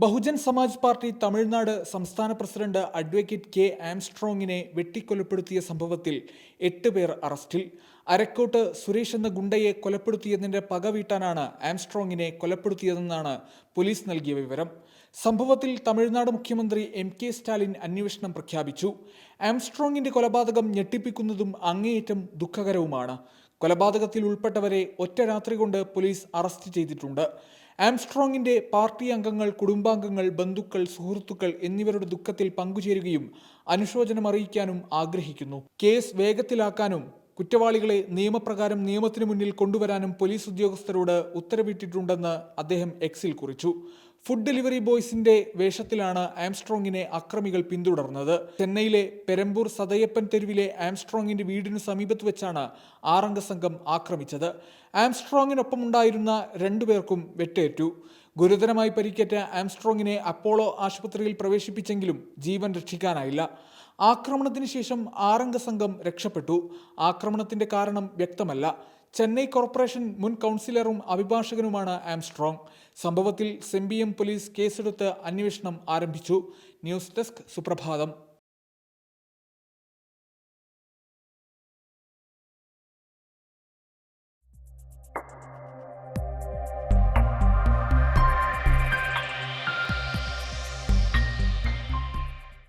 Bahujan Samaj party Tamil Nadu സംസ്ഥാന president advocate K ആംസ്ട്രോങ്ങിനെ വെട്ടിക്കൊലപ്പെടുത്തിയ സംഭവത്തിൽ 8 പേർ അറസ്റ്റിൽ. അരക്കോട്ട് സുരേഷ് എന്ന ഗുണ്ടയെ കൊലപ്പെടുത്തിയതിന്റെ പക വീട്ടാനാണ് ആംസ്ട്രോങ്ങിനെ കൊലപ്പെടുത്തിയതെന്നാണ് പോലീസ് നൽകിയ വിവരം. സംഭവത്തിൽ തമിഴ്നാട് മുഖ്യമന്ത്രി കെ സ്റ്റാലിൻ അന്വേഷണം പ്രഖ്യാപിച്ചു. ആംസ്ട്രോങ്ങിന്റെ കൊലപാതകം ഞെട്ടിപ്പിക്കുന്നതും അങ്ങേയറ്റം ദുഃഖകരവുമാണ്. കൊലപാതകത്തിൽ ഉൾപ്പെട്ടവരെ ഒറ്റ രാത്രി കൊണ്ട് പോലീസ് അറസ്റ്റ് ചെയ്തിട്ടുണ്ട്. ആംസ്ട്രോങ്ങിന്റെ പാർട്ടി അംഗങ്ങൾ, കുടുംബാംഗങ്ങൾ, ബന്ധുക്കൾ, സുഹൃത്തുക്കൾ എന്നിവരുടെ ദുഃഖത്തിൽ പങ്കുചേരുകയും അനുശോചനം അറിയിക്കാനും ആഗ്രഹിക്കുന്നു. കേസ് വേഗത്തിലാക്കാനും കുറ്റവാളികളെ നിയമപ്രകാരം നിയമത്തിനു മുന്നിൽ കൊണ്ടുവരാനും പോലീസ് ഉദ്യോഗസ്ഥരോട് ഉത്തരവിട്ടിട്ടുണ്ടെന്ന് അദ്ദേഹം എക്സിൽ കുറിച്ചു. ഫുഡ് ഡെലിവറി ബോയ്സിന്റെ വേഷത്തിലാണ് ആംസ്ട്രോങ്ങിനെ അക്രമികൾ പിന്തുടർന്നത്. ചെന്നൈയിലെ പെരമ്പൂർ സതയപ്പൻ തെരുവിലെ ആംസ്ട്രോങ്ങിന്റെ വീടിനു സമീപത്ത് വെച്ചാണ് 6 അംഗ സംഘം ആക്രമിച്ചത്. ആംസ്ട്രോങ്ങിനൊപ്പമുണ്ടായിരുന്ന 2 പേർക്കും വെട്ടേറ്റു. ഗുരുതരമായി പരിക്കേറ്റ ആംസ്ട്രോങ്ങിനെ അപ്പോളോ ആശുപത്രിയിൽ പ്രവേശിപ്പിച്ചെങ്കിലും ജീവൻ രക്ഷിക്കാനായില്ല. ആക്രമണത്തിന് ശേഷം 6 അംഗ സംഘം രക്ഷപ്പെട്ടു. ആക്രമണത്തിന്റെ കാരണം വ്യക്തമല്ല. ചെന്നൈ കോർപ്പറേഷൻ മുൻ കൗൺസിലറും അഭിഭാഷകനുമാണ് ആംസ്ട്രോങ്. സംഭവത്തിൽ സെംബിയം പോലീസ് കേസെടുത്ത് അന്വേഷണം ആരംഭിച്ചു. ന്യൂസ് ഡെസ്ക് സുപ്രഭാതം.